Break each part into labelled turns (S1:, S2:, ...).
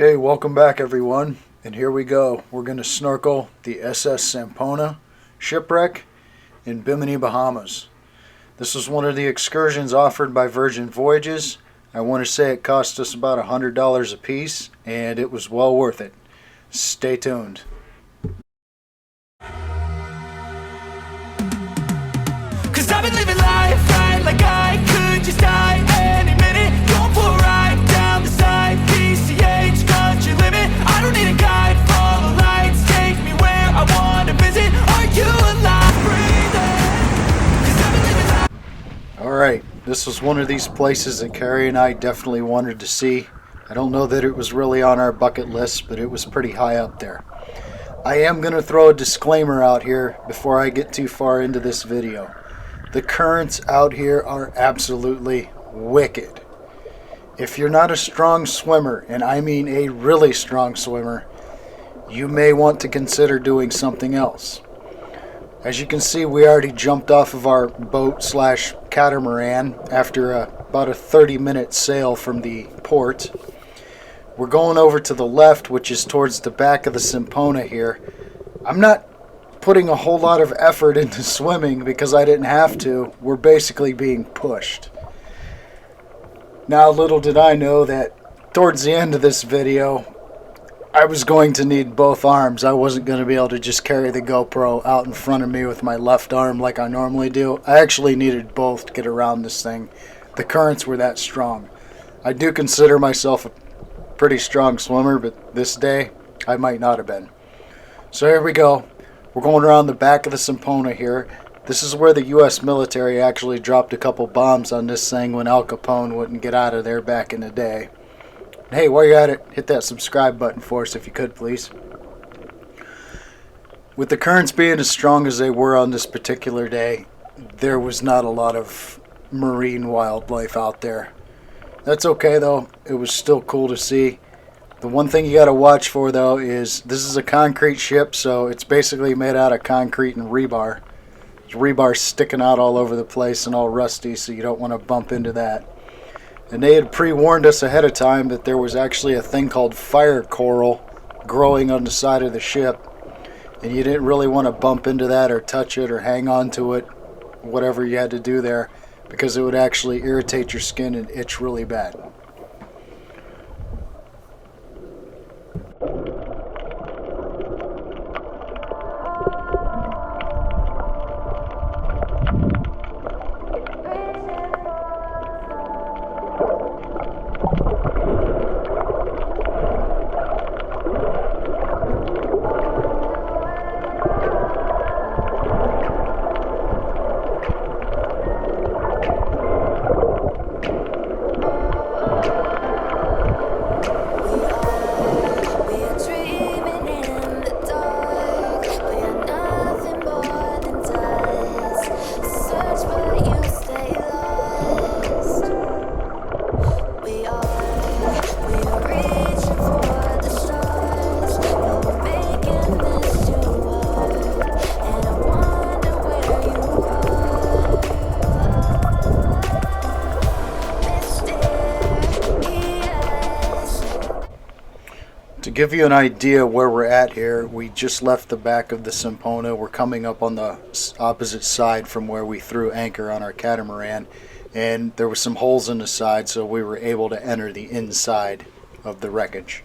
S1: Hey, welcome back everyone, and here we go. We're going to snorkel the SS Sapona Shipwreck in Bimini, Bahamas. This was one of the excursions offered by Virgin Voyages. I want to say it cost us about $100 a piece, and it was well worth it. Stay tuned.
S2: Cause I've been living life right like I could just die any minute. Going for a ride down the side, PCH, country limit. I don't need a guide, follow lights, take me where I wanna visit. Are you alive, breathing? Cause I've been living life.
S1: Alright, this was one of these places that Carrie and I definitely wanted to see. I don't know that it was really on our bucket list, but it was pretty high up there. I am going to throw a disclaimer out here before I get too far into this video. The currents out here are absolutely wicked. If you're not a strong swimmer, and I mean a really strong swimmer, you may want to consider doing something else. As you can see, we already jumped off of our boat slash catamaran after about a 30-minute sail from the port. We're going over to the left, which is towards the back of the Sapona here. I'm not putting a whole lot of effort into swimming because I didn't have to. We're basically being pushed. Now, little did I know that towards the end of this video, I was going to need both arms. I wasn't going to be able to just carry the GoPro out in front of me with my left arm like I normally do. I actually needed both to get around this thing. The currents were that strong. I do consider myself a pretty strong swimmer, but this day I might not have been. So here we go. We're going around the back of the Sapona here. This is where the U.S. military actually dropped a couple bombs on this thing when Al Capone wouldn't get out of there back in the day. Hey, while you're at it, hit that subscribe button for us if you could, please. With the currents being as strong as they were on this particular day, there was not a lot of marine wildlife out there. That's okay though, it was still cool to see. The one thing you gotta watch for though is this is a concrete ship, so it's basically made out of concrete and rebar. There's rebar sticking out all over the place and all rusty, so you don't want to bump into that. And they had pre-warned us ahead of time that there was actually a thing called fire coral growing on the side of the ship, and you didn't really want to bump into that or touch it or hang on to it, whatever you had to do there, because it would actually irritate your skin and itch really bad. To give you an idea where we're at here, we just left the back of the Sapona. We're coming up on the opposite side from where we threw anchor on our catamaran, and there were some holes in the side, so we were able to enter the inside of the wreckage.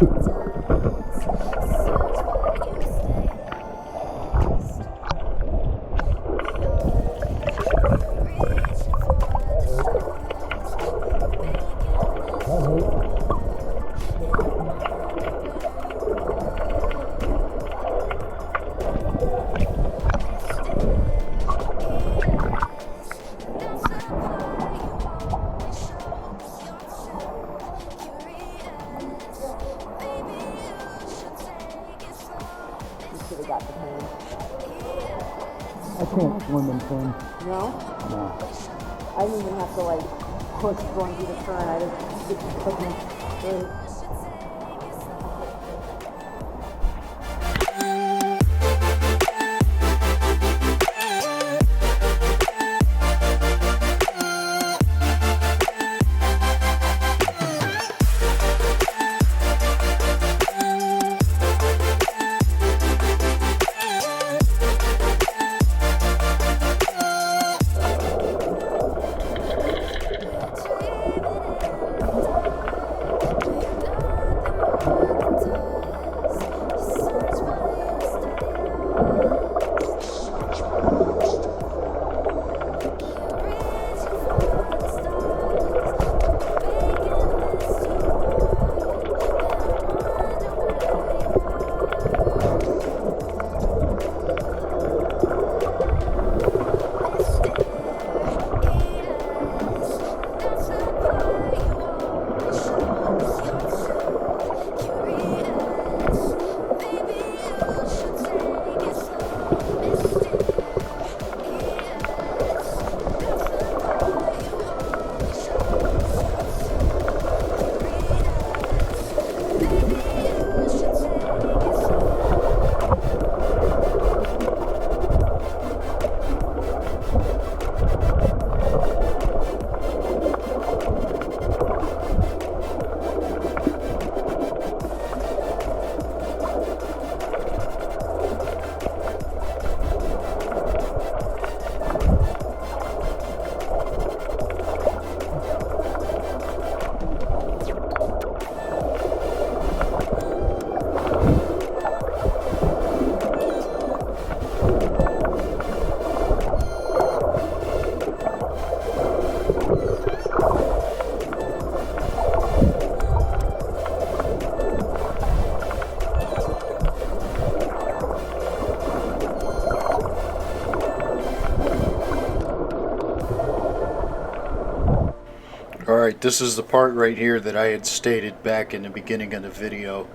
S3: Should have got the hand.
S1: I can't swim in things.
S3: No?
S1: No.
S3: I didn't even have to like push going through the current. I just get clicking straight.
S1: Alright, this is the part right here that I had stated back in the beginning of the video.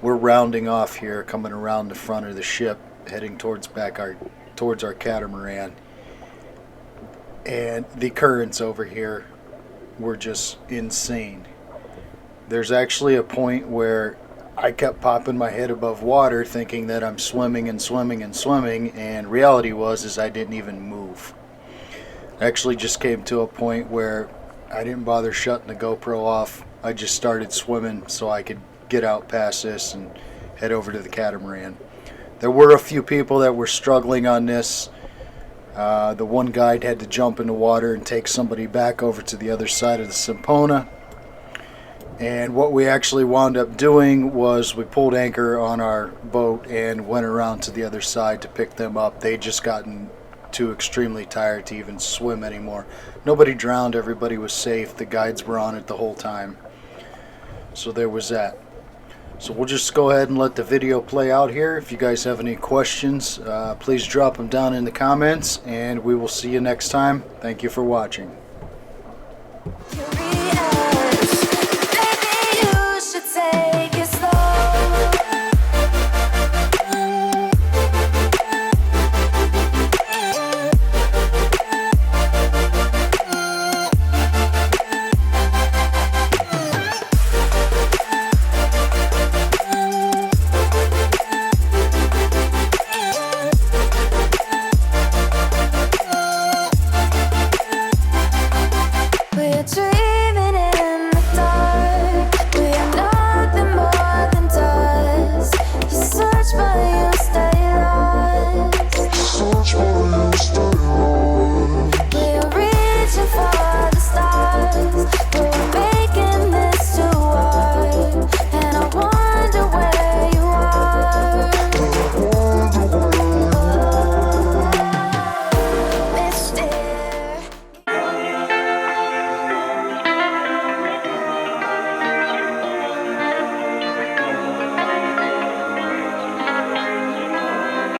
S1: We're rounding off here, coming around the front of the ship, heading towards our catamaran. And the currents over here were just insane. There's actually a point where I kept popping my head above water thinking that I'm swimming and swimming and swimming, and reality was I didn't even move. I actually just came to a point where I didn't bother shutting the GoPro off. I just started swimming so I could get out past this and head over to the catamaran. There were a few people that were struggling on this. The one guide had to jump in the water and take somebody back over to the other side of the Sapona. And what we actually wound up doing was we pulled anchor on our boat and went around to the other side to pick them up. They'd just gotten too extremely tired to even swim anymore. Nobody drowned, everybody was safe. The guides were on it the whole time. So there was that. So we'll just go ahead and let the video play out here. If you guys have any questions, please drop them down in the comments, and we will see you next time. Thank you for watching.